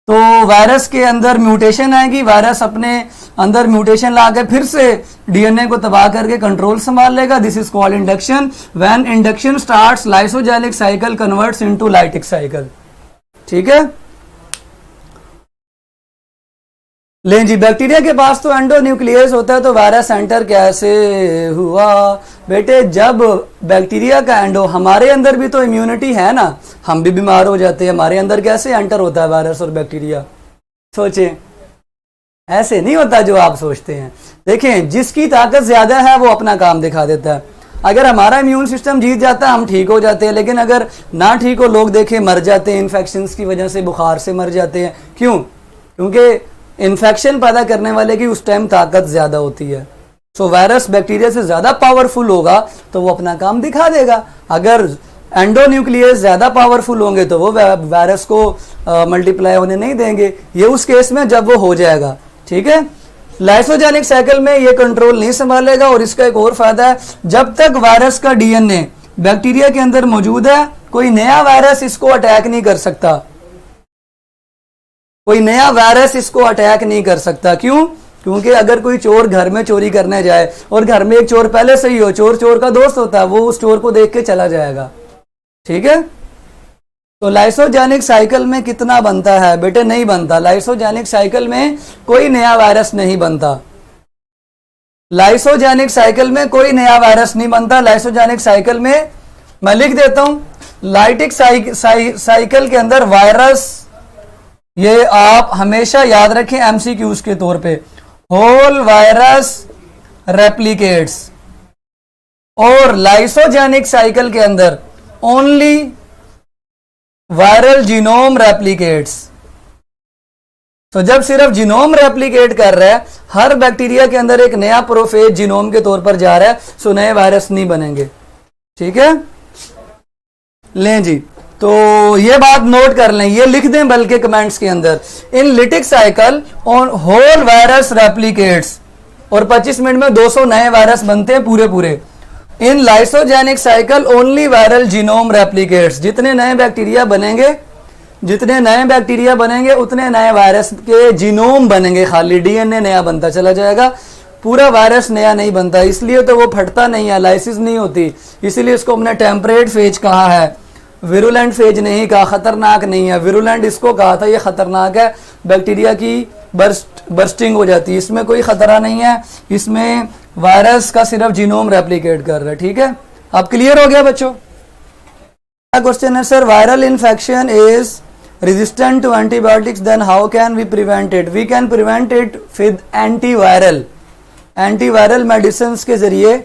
तो वायरस के अंदर म्यूटेशन आएगी, वायरस अपने अंदर म्यूटेशन ला के फिर से डीएनए को तबाह करके कंट्रोल संभाल लेगा। This is called induction. When induction starts, lysogenic cycle converts into lytic cycle, ठीक है। लेकिन जी बैक्टीरिया के पास तो एंडोन्यूक्लियस होता है, तो वायरस एंटर कैसे हुआ बेटे, जब बैक्टीरिया का एंडो, हमारे अंदर भी तो इम्यूनिटी है ना, हम भी बीमार हो जाते हैं, हमारे अंदर कैसे एंटर होता है वायरस और बैक्टीरिया, सोचें, ऐसे नहीं होता जो आप सोचते हैं। देखें जिसकी ताकत ज्यादा है वो अपना काम दिखा देता है। अगर हमारा इम्यून सिस्टम जीत जाता है हम ठीक हो जाते हैं, लेकिन अगर ना ठीक हो लोग देखें मर जाते हैं इन्फेक्शंस की वजह से, बुखार से मर जाते हैं। क्यों? क्योंकि इन्फेक्शन पैदा करने वाले की उस टाइम ताकत ज़्यादा होती है। सो वायरस बैक्टीरिया से ज़्यादा पावरफुल होगा तो वो अपना काम दिखा देगा। अगर एंडोन्यूक्लियस ज़्यादा पावरफुल होंगे तो वो वायरस को मल्टीप्लाई होने नहीं देंगे। ये उस केस में जब वो हो जाएगा, ठीक है। लाइसोजेनिक साइकिल में ये कंट्रोल नहीं संभालेगा। और इसका एक और फायदा है, जब तक वायरस का डीएनए बैक्टीरिया के अंदर मौजूद है कोई नया वायरस इसको अटैक नहीं कर सकता। कोई नया वायरस इसको अटैक नहीं कर सकता। क्यों? क्योंकि अगर कोई चोर घर में चोरी करने जाए और घर में एक चोर पहले से ही हो, चोर चोर का दोस्त होता है, वो उस चोर को देख के चला जाएगा, ठीक है। तो लाइसोजेनिक साइकिल में कितना बनता है बेटे? नहीं बनता। लाइसोजेनिक साइकिल में कोई नया वायरस नहीं बनता। लाइसोजेनिक साइकिल में कोई नया वायरस नहीं बनता। लाइसोजेनिक साइकिल में मैं लिख देता हूं, लाइटिक साइकिल के अंदर वायरस, ये आप हमेशा याद रखें एमसीक्यूज के तौर पे, होल वायरस रेप्लिकेट्स। और लाइसोजेनिक साइकिल के अंदर ओनली वायरल जीनोम रेप्लिकेट्स। तो जब सिर्फ जीनोम रेप्लिकेट कर रहा है, हर बैक्टीरिया के अंदर एक नया प्रोफेज जीनोम के तौर पर जा रहा है, सो नए वायरस नहीं बनेंगे, ठीक है। लें जी, तो ये बात नोट कर लें, ये लिख दें बल्कि कमेंट्स के अंदर, in lytic cycle on whole virus replicates, और 25 मिनट में 200 नए वायरस बनते हैं पूरे पूरे। In lysogenic cycle only viral genome replicates. जितने नए बैक्टीरिया बनेंगे, जितने नए बैक्टीरिया बनेंगे उतने नए वायरस के जीनोम बनेंगे, खाली डीएनए नया बनता चला जाएगा, पूरा वायरस नया नहीं बनता। इसलिए तो वो फटता नहीं है, लाइसिस नहीं होती, इसीलिए इसको हमने टेम्परेट फेज कहा है, विरुलेंट फेज नहीं कहा, खतरनाक नहीं है। विरुलेंट इसको कहा था, ये खतरनाक है, बैक्टीरिया की बर्स्टिंग हो जाती है, इसमें कोई खतरा नहीं है, इसमें वायरस का सिर्फ जीनोम रेप्लिकेट कर रहा है, ठीक है। अब क्लियर हो गया बच्चों? क्वेश्चन है sir, viral infection is resistant to antibiotics, then how can we prevent it? We can prevent it with antiviral. Antiviral medicine के जरिए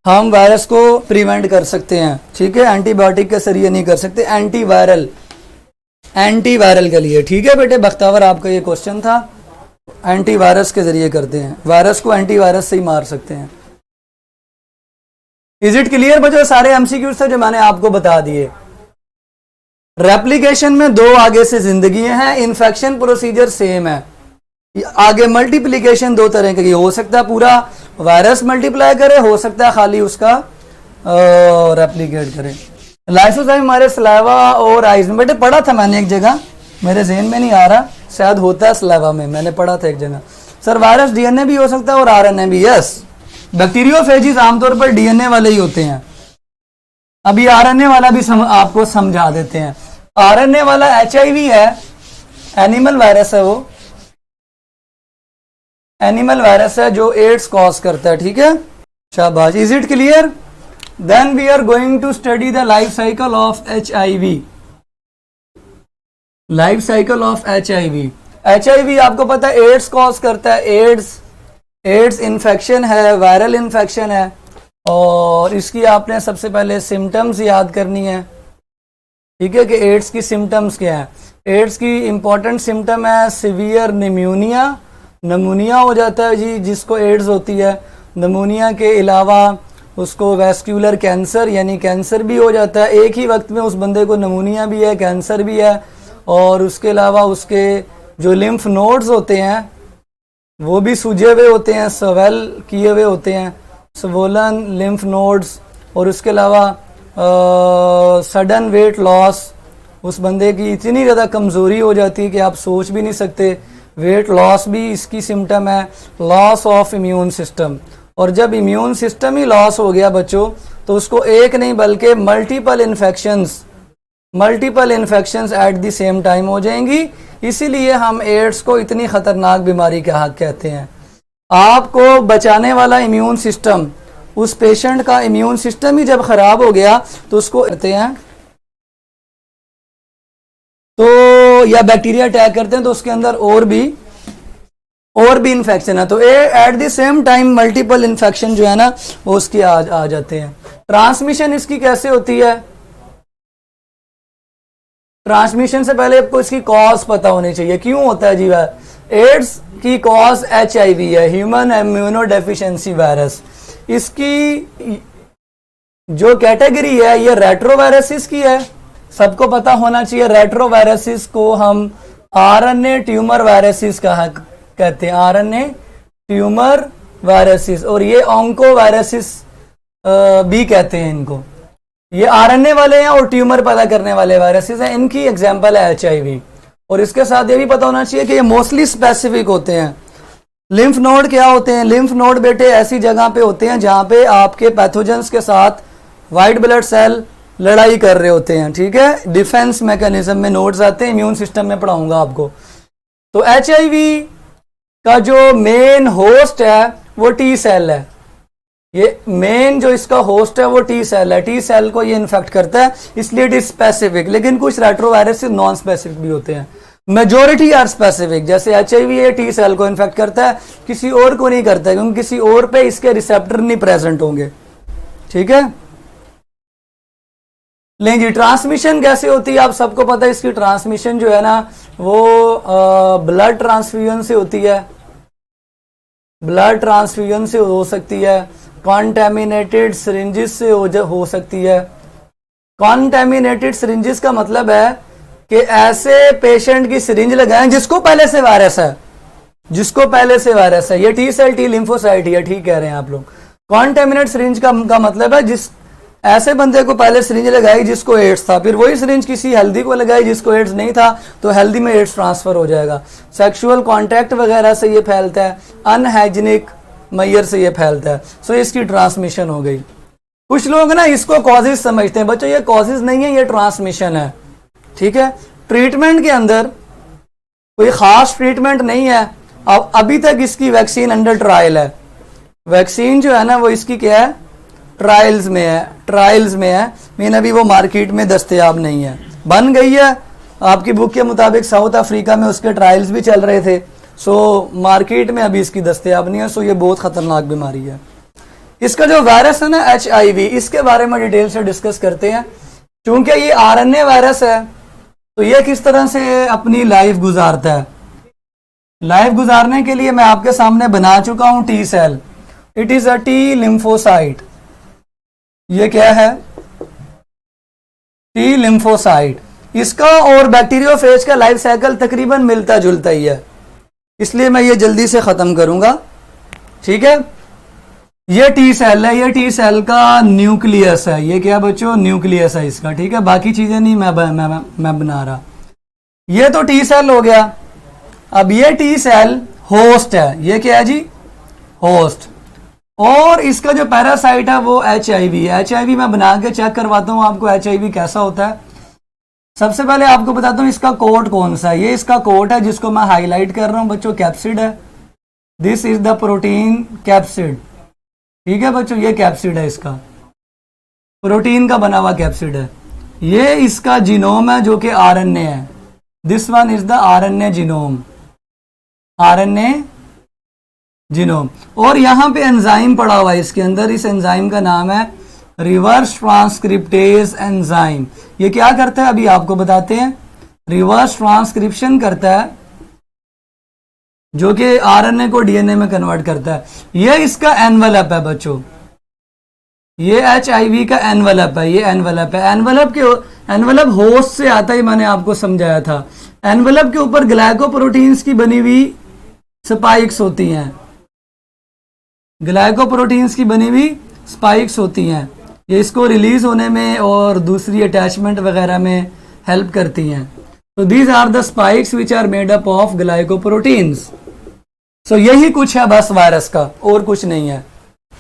हम वायरस को प्रिवेंट कर सकते हैं, ठीक है। एंटीबायोटिक के जरिए नहीं कर सकते, एंटीवायरल, एंटीवायरल के लिए, ठीक है बेटे। बख्तावर आपका ये क्वेश्चन था, एंटीवायरस के जरिए करते हैं, वायरस को एंटीवायरस से ही मार सकते हैं। इज इट क्लियर बच्चों? सारे एमसीक्यूज थे जो मैंने आपको बता दिए। रेप्लिकेशन में दो आगे से जिंदगी हैं, इन्फेक्शन प्रोसीजर सेम है। आगे मल्टीप्लीकेशन दो तरह की हो सकता है, पूरा वायरस मल्टीप्लाई करे, हो सकता है खाली उसका रेप्लिकेट करे। लाइसोजाइम हमारे सलाइवा और आइज में, बेटे पढ़ा था मैंने एक जगह, मेरे जहन में नहीं आ रहा, शायद होता है सलाइवा में, मैंने पढ़ा था एक जगह। सर वायरस डीएनए भी हो सकता है और आरएनए भी, यस। बैक्टीरियोफेजिस आमतौर पर डीएनए वाले ही होते हैं। अभी आरएनए वाला भी आपको समझा देते हैं। आरएनए वाला एचआईवी है, एनिमल वायरस है, वो एनिमल वायरस है जो एड्स कॉज करता है, ठीक है। शाबाश, is it clear? Then we are going to study the life cycle of HIV. Life cycle of HIV. HIV आपको पता है एड्स कॉज करता है, एड्स इन्फेक्शन है, वायरल इन्फेक्शन है, और इसकी आपने सबसे पहले सिम्टम्स याद करनी है, ठीक है, कि एड्स की सिम्टम्स क्या है। एड्स की इंपॉर्टेंट सिम्टम है सीवियर निमोनिया, नमूनिया हो जाता है जी जिसको एड्स होती है। नमूनिया के अलावा उसको वैस्कुलर कैंसर यानी कैंसर भी हो जाता है, एक ही वक्त में उस बंदे को नमूनिया भी है, कैंसर भी है, और उसके अलावा उसके जो लिम्फ नोड्स होते हैं वो भी सूजे हुए होते हैं, स्वेल किए हुए होते हैं, स्वोलन लिम्फ नोड्स। और उसके अलावा सडन वेट लॉस, उस बंदे की इतनी ज़्यादा कमज़ोरी हो जाती है कि आप सोच भी नहीं सकते। वेट लॉस भी इसकी सिम्टम है। लॉस ऑफ इम्यून सिस्टम, और जब इम्यून सिस्टम ही लॉस हो गया बच्चों तो उसको एक नहीं बल्कि multiple infections at the same time हो जाएंगी। इसीलिए हम एड्स को इतनी खतरनाक बीमारी का कहते हैं। आपको बचाने वाला इम्यून सिस्टम, उस पेशेंट का इम्यून सिस्टम ही जब खराब हो गया तो उसको कहते हैं, तो या बैक्टीरिया अटैक करते हैं तो उसके अंदर और भी इन्फेक्शन है, तो at the same time multiple infection जो है ना वो उसके आ जाते हैं। ट्रांसमिशन इसकी कैसे होती है? ट्रांसमिशन से पहले आपको इसकी कॉज पता होनी चाहिए। क्यों होता है जी? एड्स की कॉज HIV है, ह्यूमन इम्यूनो डेफिशिएंसी वायरस। इसकी जो कैटेगरी है ये रेट्रोवायरसिस की है, सबको पता होना चाहिए। रेट्रोवायरसिस को हम RNA ट्यूमर वायरसिस कहते हैं, RNA ट्यूमर वायरसिस, और ये ऑन्कोवायरसिस भी कहते हैं इनको। ये RNA वाले हैं और ट्यूमर पैदा करने वाले वायरसेस हैं। इनकी एग्जांपल है HIV। और इसके साथ ये भी पता होना चाहिए कि ये मोस्टली स्पेसिफिक होते हैं। लिम्फ नोड क्या होते हैं? लिम्फ नोड बेटे ऐसी जगह पे होते हैं जहां पे आपके पैथोजेंस के साथ व्हाइट ब्लड सेल लड़ाई कर रहे होते हैं, ठीक है। डिफेंस मैकेनिज्म में नोड्स आते हैं, इम्यून सिस्टम में पढ़ाऊंगा आपको। तो HIV का जो मेन होस्ट है वो T सेल है। ये मेन जो इसका होस्ट है वो T सेल है। T सेल को ये इन्फेक्ट करता है, इसलिए इट इज स्पेसिफिक। लेकिन कुछ रेट्रोवायरस नॉन स्पेसिफिक भी होते हैं। Majority are specific. जैसे HIV ये T सेल को इन्फेक्ट करता है, किसी और को नहीं करता है, क्योंकि किसी और पे इसके रिसेप्टर नहीं प्रेजेंट होंगे, ठीक है। लेकिन जी ट्रांसमिशन कैसे होती है? आप सबको पता है इसकी ट्रांसमिशन जो है ना वो ब्लड ट्रांसफ्यूजन से होती है। ब्लड ट्रांसफ्यूजन से हो सकती है, कॉन्टेमिनेटेड सिरिंजेस से हो सकती है। कॉन्टेमिनेटेड सिरिंजेस का मतलब है कि ऐसे पेशेंट की सिरिंज लगाएं जिसको पहले से वायरस है, जिसको पहले से वायरस है। ये T सेल T लिम्फोसाइट है, ठीक कह रहे हैं आप लोग। कॉन्टेमिनेट सिरिंज का मतलब है जिस ऐसे बंदे को पहले सिरिंज लगाई जिसको एड्स था, फिर वही सिरिंज किसी हेल्दी को लगाई जिसको एड्स नहीं था, तो हेल्दी में एड्स ट्रांसफर हो जाएगा। सेक्सुअल कांटेक्ट वगैरह से ये फैलता है, अनहाइजीनिक मैयर से ये फैलता है। सो इसकी ट्रांसमिशन हो गई। कुछ लोग ना इसको कॉजेज समझते हैं। बच्चों ये कॉजेज नहीं है, ये ट्रांसमिशन है, ठीक है। ट्रीटमेंट के अंदर कोई खास ट्रीटमेंट नहीं है। अब अभी तक इसकी वैक्सीन अंडर ट्रायल है। वैक्सीन जो है ना वो इसकी क्या है? ट्रायल्स में है, ट्रायल्स में है। मीन अभी वो मार्केट में दस्तयाब नहीं है। बन गई है आपकी बुक के मुताबिक, साउथ अफ्रीका में उसके ट्रायल्स भी चल रहे थे। सो मार्केट में अभी इसकी दस्तयाब नहीं है। सो ये बहुत खतरनाक बीमारी है। इसका जो वायरस है ना HIV, इसके बारे में डिटेल से डिस्कस करते हैं। क्योंकि ये RNA वायरस है तो ये किस तरह से अपनी लाइफ गुजारता है। लाइफ गुजारने के लिए मैं आपके सामने बना चुका हूं T cell. It is a T lymphocyte. ये क्या है? T lymphocyte. इसका और बैक्टीरियोफेज का लाइफ साइकिल तकरीबन मिलता जुलता ही है, इसलिए मैं ये जल्दी से खत्म करूंगा, ठीक है। ये T सेल है, ये T सेल का न्यूक्लियस है। ये क्या बच्चों? न्यूक्लियस है इसका, ठीक है। बाकी चीजें नहीं मैं बना रहा। ये तो T सेल हो गया। अब ये T सेल होस्ट है। ये क्या है जी? होस्ट। और इसका जो पैरासाइट है वो HIV है। HIV मैं बना के चेक करवाता हूं आपको HIV कैसा होता है। सबसे पहले आपको बताता हूं इसका कोट कौन सा है। ये इसका कोट है जिसको मैं हाईलाइट कर रहा हूं बच्चों, कैप्सिड है। This is the protein capsid, ठीक है बच्चों। ये कैप्सिड है, इसका प्रोटीन का बना हुआ कैप्सिड है। ये इसका जीनोम है जो कि RNA है। This one is the RNA genome, RNA genome. और यहां पे एंजाइम पड़ा हुआ है इसके अंदर। इस एंजाइम का नाम है रिवर्स ट्रांसक्रिप्टेज एंजाइम। ये क्या करता है अभी आपको बताते हैं। रिवर्स ट्रांसक्रिप्शन करता है जो कि RNA को DNA में कन्वर्ट करता है। ये इसका एनवेलप है बच्चों। ये HIV का एनवेलप है। ये एनवेलप है। एनवेलप होस्ट से आता ही मैंने आपको समझाया था। एनवेलप के ऊपर ग्लाइकोप्रोटीन्स की बनी हुई स्पाइक्स होती हैं। ग्लाइकोप्रोटीन्स की बनी हुई स्पाइक्स होती हैं। ये इसको रिलीज होने में और दूसरी अटैचमेंट वगैरह में हेल्प करती हैं। तो these are the spikes which are made up of glycoproteins. So यही कुछ है बस वायरस का, और कुछ नहीं है,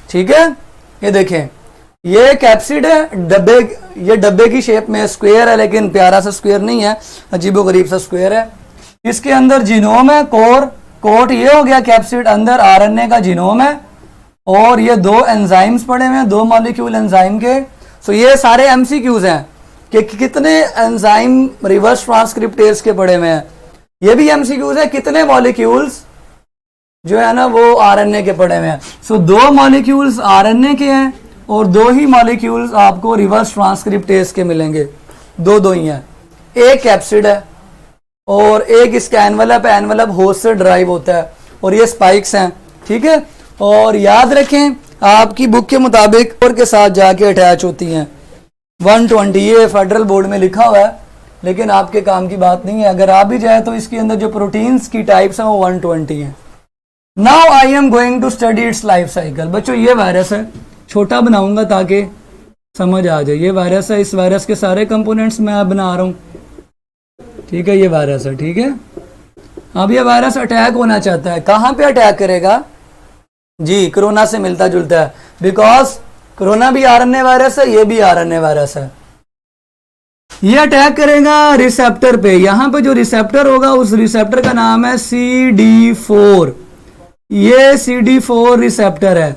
ठीक है। ये देखें, ये कैप्सिड है। ये डब्बे की शेप में स्क्वायर है, लेकिन प्यारा सा स्क्वायर नहीं है, अजीबोगरीब सा स्क्वायर है। इसके अंदर जीनोम है, कोट ये हो गया कैप्सिड। अंदर RNA का जीनोम है और ये दो एंजाइम्स पड़े हुए हैं, 2 मॉलिक्यूल एंजाइम के। सो ये सारे MCQs हैं कि कितने एंजाइम रिवर्स ट्रांसक्रिप्टेज के पड़े हुए हैं। ये भी MCQs है, कितने मॉलिक्यूल्स जो है ना वो RNA के पड़े हुए हैं। सो 2 मॉलिक्यूल्स RNA के हैं और 2 ही मॉलिक्यूल्स आपको रिवर्स ट्रांसक्रिप्टेज के मिलेंगे, 2 ही हैं। एक कैप्सिड है और एक इसका एनवलप है, एनवलप होस्ट से ड्राइव होता है, और ये स्पाइक्स हैं, ठीक है। और याद रखें आपकी बुक के मुताबिक और के साथ जाके अटैच होती हैं 120, ये फेडरल बोर्ड में लिखा हुआ है, लेकिन आपके काम की बात नहीं है। अगर आप भी जाए तो इसके अंदर जो प्रोटीन्स की टाइप्स हैं वो 120 हैं। Now I am going to study its life cycle. बच्चों ये वायरस है, छोटा बनाऊंगा ताकि समझ आ जाए। ये वायरस है, इस वायरस के सारे कंपोनेंट्स मैं बना रहा हूँ, ठीक है। ये वायरस है, ठीक है। अब ये वायरस अटैक होना चाहता है, कहाँ पे अटैक करेगा जी? कोरोना से मिलता जुलता है, बिकॉज कोरोना भी आरएनए वायरस है, ये भी आरएनए वायरस है। ये अटैक करेगा रिसेप्टर पे। यहां पे जो रिसेप्टर होगा उस रिसेप्टर का नाम है CD4। ये CD4 रिसेप्टर है,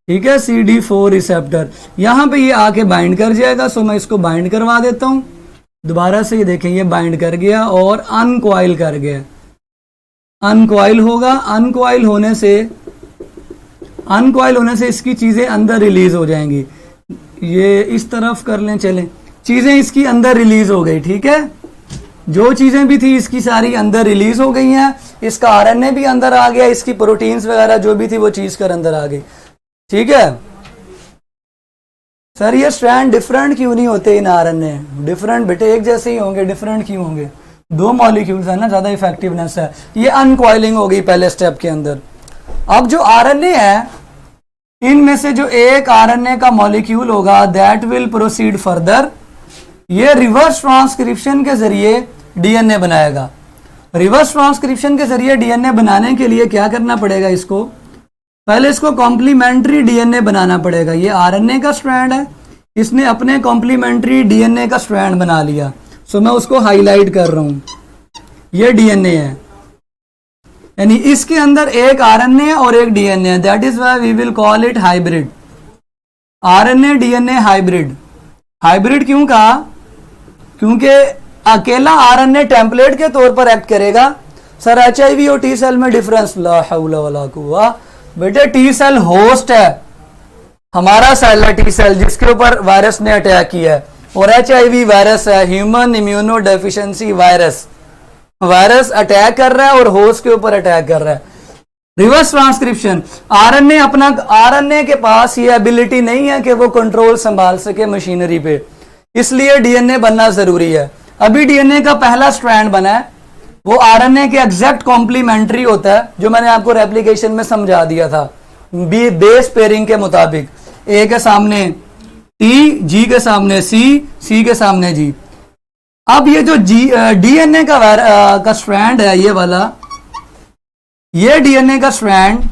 ठीक है, CD4 रिसेप्टर। यहां पे ये आके बाइंड कर जाएगा। सो मैं इसको बाइंड करवा देता हूं दोबारा से। ये देखें, ये बाइंड कर गया और अनकॉइल कर गया। अनकॉइल होगा, अनकॉइल होने से इसकी चीजें अंदर रिलीज हो जाएंगी। ये इस तरफ कर लें, चलें, चीजें इसकी अंदर रिलीज हो गई, ठीक है। जो चीजें भी थी इसकी सारी अंदर रिलीज हो गई हैं। इसका आरएनए भी अंदर आ गया, इसकी प्रोटीन्स वगैरह जो भी थी वो चीज कर अंदर आ गई, ठीक है। सर ये स्ट्रैंड डिफरेंट क्यों नहीं होते इन आरएनए? डिफरेंट बेटे, एक जैसे ही होंगे, डिफरेंट क्यों होंगे? 2 मॉलिक्यूल्स है ना, ज्यादा इफेक्टिवनेस है। ये अनकॉइलिंग हो गई पहले स्टेप के अंदर। अब जो आरएनए है, इनमें से जो एक आरएनए का मॉलिक्यूल होगा दैट विल प्रोसीड फर्दर। ये रिवर्स ट्रांसक्रिप्शन के जरिए डीएनए बनाएगा। रिवर्स ट्रांसक्रिप्शन के जरिए डीएनए बनाने के लिए क्या करना पड़ेगा? इसको पहले इसको कॉम्प्लीमेंट्री डीएनए बनाना पड़ेगा। ये आरएनए का स्ट्रैंड है, इसने अपने कॉम्प्लीमेंट्री डीएनए का स्ट्रैंड बना लिया। सो मैं उसको हाईलाइट कर रहा हूं, ये डीएनए है, यानी इसके अंदर एक आरएनए है और एक डीएनए है। That is why we will call it hybrid. RNA DNA hybrid. Hybrid क्यों कहा? क्योंकि अकेला आरएनए टेम्पलेट के तौर पर एक्ट करेगा। सर एचआईवी और टी सेल में डिफरेंस? ला हौला वला कुव्वा। बेटे टी सेल होस्ट है, हमारा सेल है टी सेल जिसके ऊपर वायरस ने अटैक किया है, और एचआईवी वायरस है, human immuno deficiency virus. Virus attack कर रहा है और होस्ट के ऊपर अटैक कर रहा है। रिवर्स ट्रांसक्रिप्शन, आरएनए के पास ये एबिलिटी नहीं है कि वो कंट्रोल संभाल सके मशीनरी पे, इसलिए डीएनए बनना जरूरी है। अभी डीएनए का पहला स्ट्रैंड बना है, वो आरएनए के एग्जैक्ट कॉम्प्लीमेंट्री होता है, जो मैंने आपको रेप्लिकेशन में समझा दिया था बेस पेयरिंग के मुताबिक। ए के सामने टी, जी के सामने सी, सी के सामने जी। अब ये जो डीएनए का स्ट्रैंड है, ये वाला, ये डीएनए का स्ट्रैंड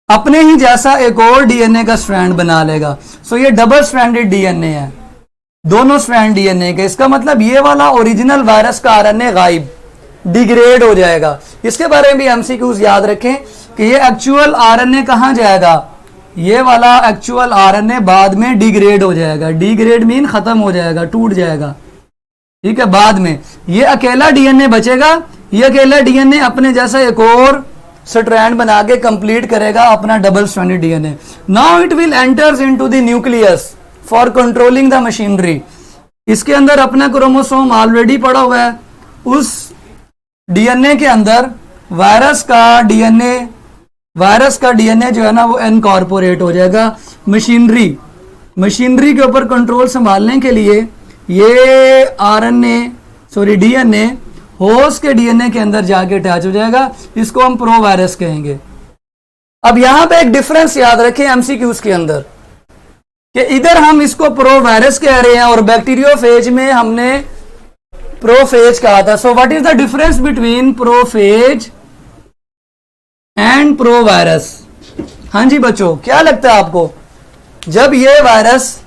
अपने ही जैसा एक और डीएनए का स्ट्रैंड बना लेगा। सो ये डबल स्ट्रैंडेड डीएनए है, दोनों स्ट्रैंड डीएनए के। इसका मतलब ये वाला ओरिजिनल वायरस का आरएनए गायब, डिग्रेड हो जाएगा। इसके बारे में भी एमसीक्यूज याद रखें कि ये एक्चुअल आरएनए कहां जाएगा? ये वाला एक्चुअल आरएनए बाद में डिग्रेड हो जाएगा। डिग्रेड मीन खत्म हो जाएगा, टूट जाएगा, ठीक है। बाद में ये अकेला डीएनए बचेगा। ये अकेला डीएनए अपने जैसा एक और स्ट्रैंड बना के कंप्लीट करेगा अपना double stranded DNA. Now it will enters into the nucleus for controlling the machinery. इसके अंदर अपना क्रोमोसोम ऑलरेडी पड़ा हुआ है। उस डीएनए के अंदर वायरस का डीएनए जो है ना वो इनकॉर्पोरेट हो जाएगा। मशीनरी के ऊपर कंट्रोल संभालने के लिए ये डीएनए होस्ट के डीएनए के अंदर जाके अटैच हो जाएगा। इसको हम प्रो वायरस कहेंगे। अब यहां पे एक डिफरेंस याद रखें एमसीक्यूज के अंदर, कि इधर हम इसको प्रो वायरस कह रहे हैं और बैक्टीरियोफेज में हमने प्रोफेज कहा था। So what is the difference between prophase and pro virus? हाँ जी बच्चों, क्या लगता है आपको? जब ये वायरस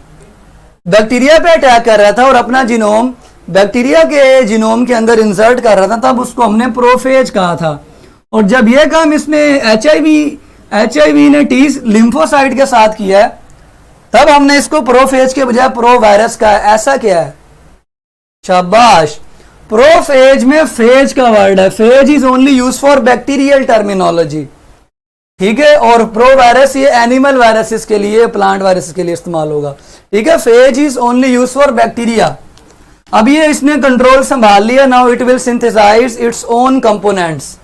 बैक्टीरिया पे अटैक कर रहा था और अपना जीनोम बैक्टीरिया के जीनोम के अंदर इंसर्ट कर रहा था, तब उसको हमने प्रोफेज कहा था। और जब यह काम इसने एचआईवी ने टी लिम्फोसाइट के साथ किया है, तब हमने इसको प्रोफेज के बजाय प्रो वायरस कहा है। ऐसा क्या है? शाबाश। प्रोफेज में फेज का वर्ड है। Phage is only use for bacterial terminology, ठीक है। और प्रो वायरस ये एनिमल वायरसेस के लिए, प्लांट वायरसेस के लिए इस्तेमाल होगा, ठीक है। Phage is only use for bacteria. अब ये इसने कंट्रोल संभाल लिया, now it will synthesise its own components.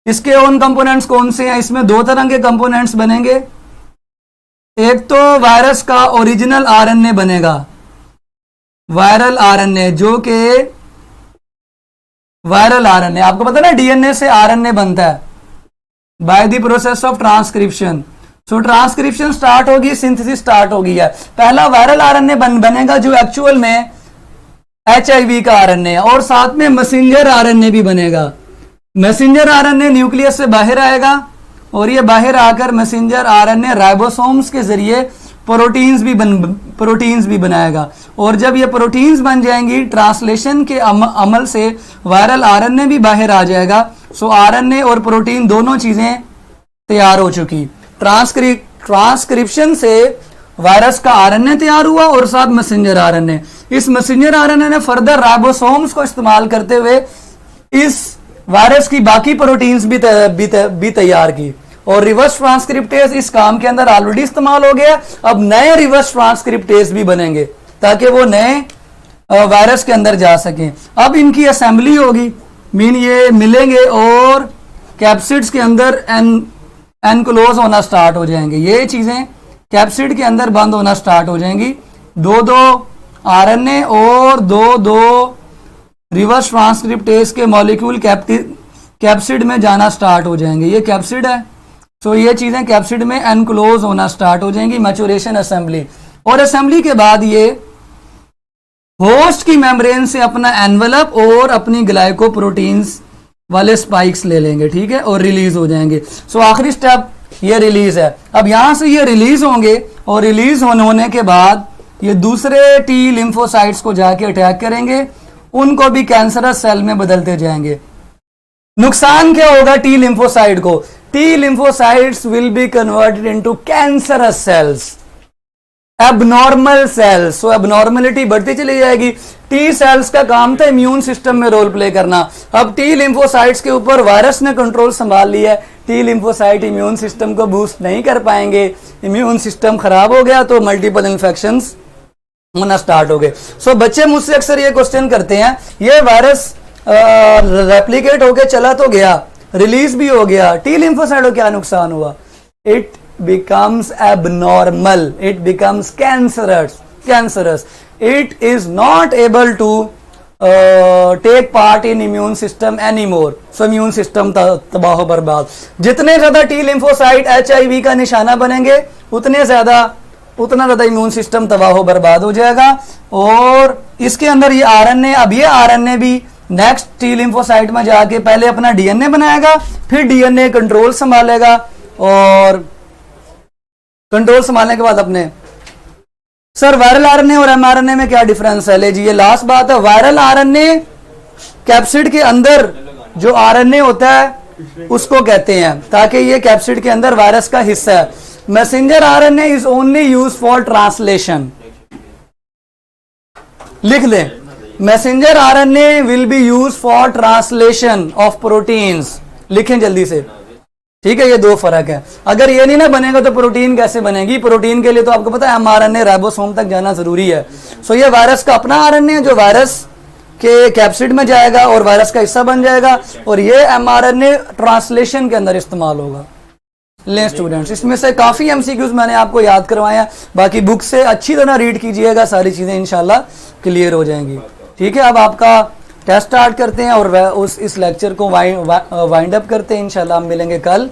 इसके ओन कंपोनेंट्स कौन से हैं? इसमें दो तरह के कंपोनेंट्स बनेंगे। एक तो वायरस का ओरिजिनल आरएनए बनेगा, वायरल आरएनए, जो कि वायरल आरएनए, आपको पता है ना डीएनए से आरएनए बनता है by the process of transcription. So transcription start होगी, सिंथेसिस स्टार्ट हो गई है। पहला वायरल आरएनए बनेगा जो एक्चुअल में एचआईवी का आरएनए है, और साथ में मैसेंजर आरएनए भी बनेगा। मैसेंजर आरएनए न्यूक्लियस से बाहर आएगा और ये बाहर आकर मैसेंजर आरएनए राइबोसोम्स के जरिए प्रोटीन्स भी बनाएगा। और जब ये प्रोटीन्स बन जाएंगी, ट्रांसलेशन के अमल से वायरल आरएनए भी बाहर आ जाएगा। सो आरएनए और प्रोटीन दोनों चीजें तैयार हो चुकी। ट्रांसक्रिप्शन से वायरस का आरएनए तैयार हुआ और साथ मैसेंजर आरएनए। इस मैसेंजर आरएनए ने फर्दर राइबोसोम्स को इस्तेमाल करते हुए इस वायरस की बाकी प्रोटीन्स भी तैयार की। और रिवर्स ट्रांसक्रिप्टेज इस काम के अंदर ऑलरेडी इस्तेमाल हो गया। अब नए रिवर्स ट्रांसक्रिप्टेज भी बनेंगे ताकि वो नए वायरस के अंदर जा सकें। अब इनकी असेंबली होगी, मीन ये मिलेंगे और कैप्सिड्स के अंदर एनक्लोज होना स्टार्ट हो जाएंगे। ये चीजें कैप्सिड के अंदर बंद होना स्टार्ट हो जाएंगी। दो आरएनए और दो रिवर्स ट्रांसक्रिप्टेज के मॉलिक्यूल कैप्सिड में जाना स्टार्ट हो जाएंगे। ये कैप्सिड है, तो ये चीजें कैप्सिड में एनक्लोज होना स्टार्ट हो जाएंगी। मैचुरेशन असेंबली, और असेंबली के बाद ये होस्ट की मेम्ब्रेन से अपना एनवेलप और अपनी ग्लाइकोप्रोटीन्स वाले स्पाइक्स ले लेंगे, ठीक है, और रिलीज हो जाएंगे। सो आखिरी स्टेप ये रिलीज है। अब यहां से ये रिलीज होंगे और रिलीज होने के बाद ये दूसरे टी लिम्फोसाइट्स को जाके अटैक करेंगे, उनको भी कैंसरस सेल में बदलते जाएंगे। नुकसान क्या होगा टी लिम्फोसाइट को? T lymphocytes will be converted into cancerous cells, abnormal cells. So abnormality बढ़ती चली जाएगी। टी सेल्स का काम था इम्यून सिस्टम में रोल प्ले करना। अब टी लिम्फोसाइट्स के ऊपर वायरस ने कंट्रोल संभाल लिया है। टी लिम्फोसाइट इम्यून सिस्टम को बूस्ट नहीं कर पाएंगे। इम्यून सिस्टम खराब हो गया तो मल्टीपल इन्फेक्शंस होना स्टार्ट हो गए। सो बच्चे मुझसे अक्सर ये क्वेश्चन करते हैं, ये वायरस रेप्लिकेट होके चला तो गया, रिलीज भी हो गया, टी लिम्फोसाइट को क्या नुकसान हुआ? It becomes abnormal, it becomes cancerous. It is not able to take part in immune system anymore. So immune system तबाह बर्बाद। जितने ज्यादा टी लिम्फोसाइट HIV का निशाना बनेंगे उतना ज्यादा इम्यून सिस्टम तबाह बर्बाद हो जाएगा। और इसके अंदर ये आरएनए, अब ये आरएनए भी नेक्स्ट टी लिम्फोसाइट में जाके पहले अपना डीएनए बनाएगा, फिर डीएनए कंट्रोल संभालेगा, और कंट्रोल संभालने के बाद अपने सर वायरल आरएनए और एमआरएनए में क्या डिफरेंस है? ले जी ये लास्ट बात है। वायरल आरएनए कैप्सिड के अंदर जो आरएनए होता है उसको कहते हैं, ताकि ये कैप्सिड के अंदर वायरस का हिस्सा है। Messenger RNA is only use for translation. लिख लें, messenger RNA will be use for translation of proteins. लिखें जल्दी से, ठीक है। ये दो फर्क है। अगर ये नहीं ना बनेगा तो प्रोटीन कैसे बनेगी? प्रोटीन के लिए तो आपको पता है एमआरएनए राइबोसोम तक जाना जरूरी है। सो ये वायरस का अपना आरएनए है जो वायरस के कैप्सिड में जाएगा और वायरस का हिस्सा बन जाएगा, और ये एमआरएनए ट्रांसलेशन के अंदर इस्तेमाल होगा। लें स्टूडेंट्स, इसमें से काफी एमसीक्यूज मैंने आपको याद करवाया, बाकी बुक से अच्छी तरह रीड कीजिएगा, सारी चीजें इंशाल्लाह क्लियर हो जाएंगी, ठीक है। अब आपका टेस्ट स्टार्ट करते हैं और इस लेक्चर को वाइंड अप करते हैं। इंशाल्लाह हम मिलेंगे कल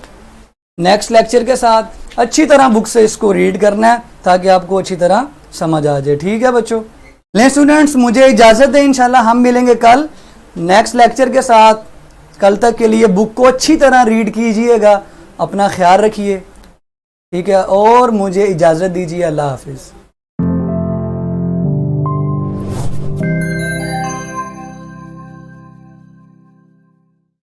नेक्स्ट लेक्चर के साथ। अच्छी तरह बुक से इसको रीड करना है ताकि आपको अच्छी तरह समझ आ जाए, ठीक है बच्चों। ले स्टूडेंट्स, मुझे इजाजत है, इंशाल्लाह हम मिलेंगे कल नेक्स्ट लेक्चर के साथ। कल तक के लिए बुक को अच्छी तरह रीड कीजिएगा, अपना ख्याल रखिए, ठीक है, और मुझे इजाजत दीजिए। अल्लाह हाफिज।